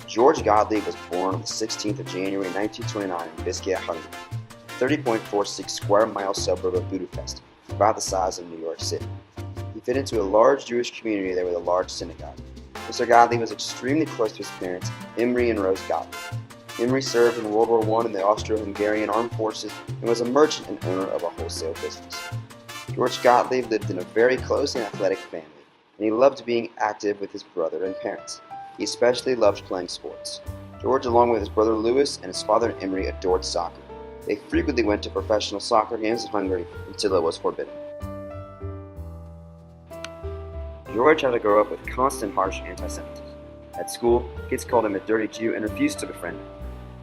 George Gotlieb was born on the 16th of January 1929 in Biscaya, Hungary, a 30.46 square mile suburb of Budapest, about the size of New York City. He fit into a large Jewish community there with a large synagogue. Mr. Gotlieb was extremely close to his parents, Imre and Rose Gotlieb. Imre served in World War I in the Austro-Hungarian Armed Forces and was a merchant and owner of a wholesale business. George Gotlieb lived in a very close and athletic family, and he loved being active with his brother and parents. He especially loved playing sports. George, along with his brother Louis and his father Imre, adored soccer. They frequently went to professional soccer games in Hungary until it was forbidden. George had to grow up with constant harsh anti-Semitism. At school, kids called him a dirty Jew and refused to befriend him.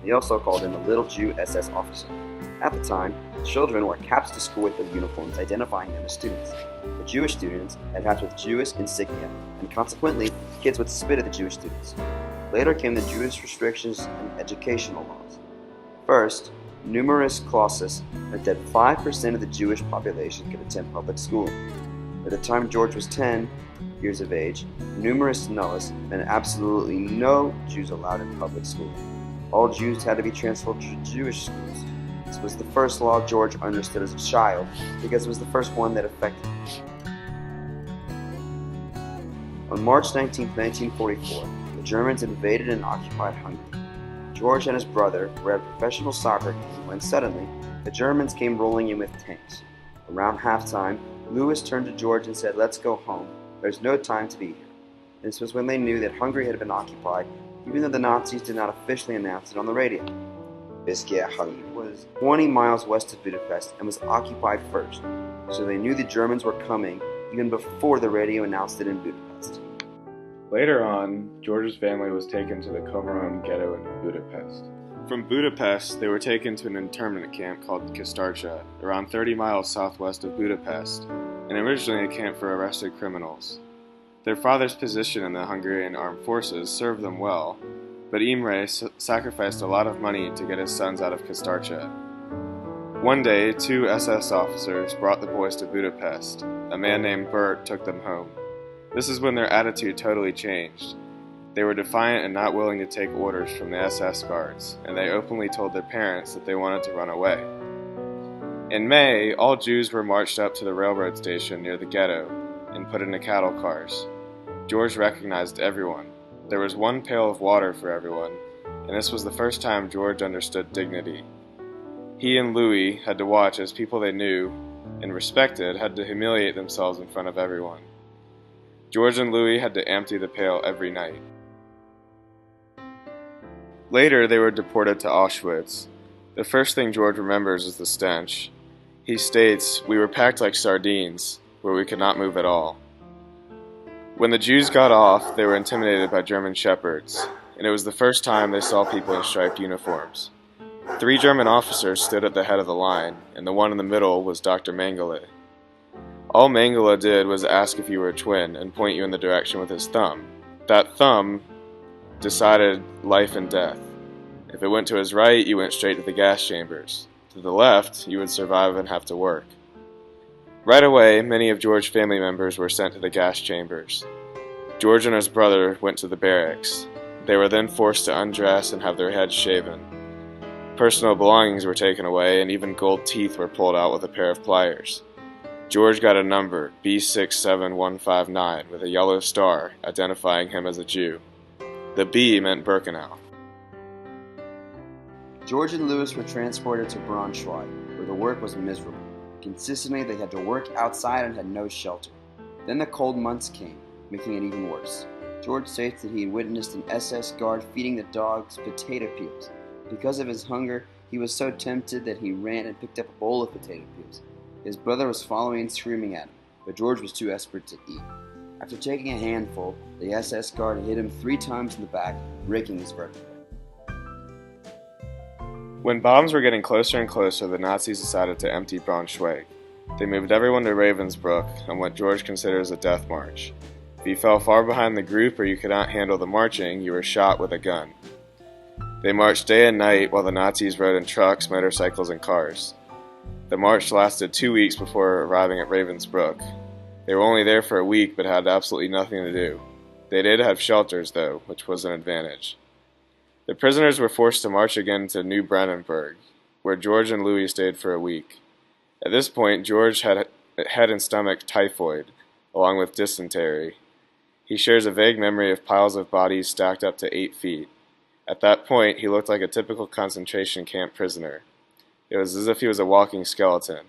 They also called him a little Jew SS officer. At the time, children wore caps to school with their uniforms identifying them as students. The Jewish students had hats with Jewish insignia, and consequently, kids would spit at the Jewish students. Later came the Jewish restrictions and educational laws. First, numerous clauses meant that 5% of the Jewish population could attend public schooling. At the time George was 10 years of age, numerous nullis meant absolutely no Jews allowed in public schooling. All Jews had to be transferred to Jewish schools. This was the first law George understood as a child because it was the first one that affected him. On March 19, 1944, the Germans invaded and occupied Hungary. George and his brother were at a professional soccer game when suddenly the Germans came rolling in with tanks. Around halftime, Louis turned to George and said, "Let's go home. There's no time to be here." This was when they knew that Hungary had been occupied, even though the Nazis did not officially announce it on the radio. Biscaya, Hungary was 20 miles west of Budapest and was occupied first, so they knew the Germans were coming even before the radio announced it in Budapest. Later on, George's family was taken to the Komárom ghetto in Budapest. From Budapest, they were taken to an internment camp called Kistarcha, around 30 miles southwest of Budapest, and originally a camp for arrested criminals. Their father's position in the Hungarian armed forces served them well, but Imre sacrificed a lot of money to get his sons out of Kistarcha. One day, 2 SS officers brought the boys to Budapest. A man named Bert took them home. This is when their attitude totally changed. They were defiant and not willing to take orders from the SS guards, and they openly told their parents that they wanted to run away. In May, all Jews were marched up to the railroad station near the ghetto and put into cattle cars. George recognized everyone. There was one pail of water for everyone, and this was the first time George understood dignity. He and Louis had to watch as people they knew and respected had to humiliate themselves in front of everyone. George and Louis had to empty the pail every night. Later, they were deported to Auschwitz. The first thing George remembers is the stench. He states, "We were packed like sardines, where we could not move at all." When the Jews got off, they were intimidated by German shepherds, and it was the first time they saw people in striped uniforms. 3 German officers stood at the head of the line, and the one in the middle was Dr. Mengele. All Mengele did was ask if you were a twin and point you in the direction with his thumb. That thumb decided life and death. If it went to his right, you went straight to the gas chambers. To the left, you would survive and have to work. Right away, many of George's family members were sent to the gas chambers. George and his brother went to the barracks. They were then forced to undress and have their heads shaven. Personal belongings were taken away, and even gold teeth were pulled out with a pair of pliers. George got a number, B67159, with a yellow star, identifying him as a Jew. The B meant Birkenau. George and Louis were transported to Braunschweig, where the work was miserable. Consistently, they had to work outside and had no shelter. Then the cold months came, making it even worse. George states that he had witnessed an SS guard feeding the dogs potato peels. Because of his hunger, he was so tempted that he ran and picked up a bowl of potato peels. His brother was following and screaming at him, but George was too desperate to eat. After taking a handful, the SS guard hit him 3 times in the back, breaking his vertebrae. When bombs were getting closer and closer, the Nazis decided to empty Braunschweig. They moved everyone to Ravensbrück on what George considers a death march. If you fell far behind the group or you could not handle the marching, you were shot with a gun. They marched day and night while the Nazis rode in trucks, motorcycles, and cars. The march lasted 2 weeks before arriving at Ravensbrück. They were only there for a week but had absolutely nothing to do. They did have shelters though, which was an advantage. The prisoners were forced to march again to New Brandenburg, where George and Louis stayed for a week. At this point, George had head and stomach typhoid, along with dysentery. He shares a vague memory of piles of bodies stacked up to 8 feet. At that point, he looked like a typical concentration camp prisoner. It was as if he was a walking skeleton.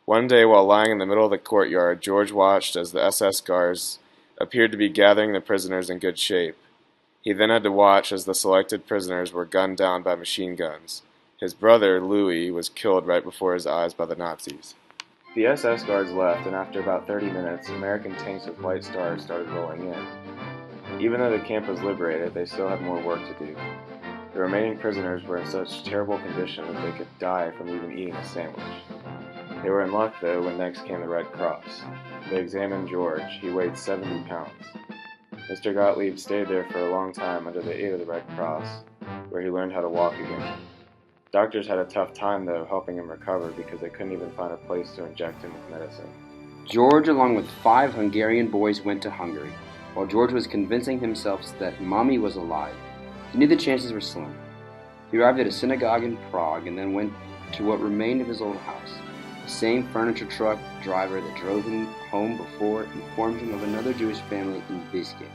One day, while lying in the middle of the courtyard, George watched as the SS guards appeared to be gathering the prisoners in good shape. He then had to watch as the selected prisoners were gunned down by machine guns. His brother, Louis, was killed right before his eyes by the Nazis. The SS guards left, and after about 30 minutes, American tanks with white stars started rolling in. Even though the camp was liberated, they still had more work to do. The remaining prisoners were in such terrible condition that they could die from even eating a sandwich. They were in luck, though, when next came the Red Cross. They examined George. He weighed 70 pounds. Mr. Gotlieb stayed there for a long time under the aid of the Red Cross, where he learned how to walk again. Doctors had a tough time, though, helping him recover because they couldn't even find a place to inject him with medicine. George, along with 5 Hungarian boys, went to Hungary. While George was convincing himself that Mommy was alive, he knew the chances were slim. He arrived at a synagogue in Prague and then went to what remained of his old house. The same furniture truck driver that drove him home before informed him of another Jewish family in Biscuit.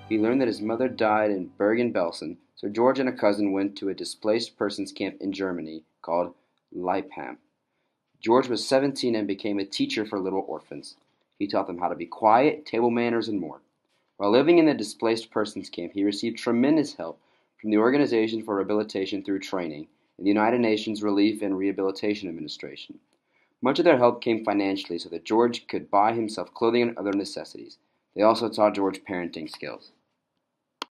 He learned that his mother died in Bergen-Belsen, so George and a cousin went to a displaced persons camp in Germany called Lippheim. George was 17 and became a teacher for little orphans. He taught them how to be quiet, table manners, and more. While living in the displaced persons camp, he received tremendous help from the Organization for Rehabilitation through Training and the United Nations Relief and Rehabilitation Administration. Much of their help came financially so that George could buy himself clothing and other necessities. They also taught George parenting skills.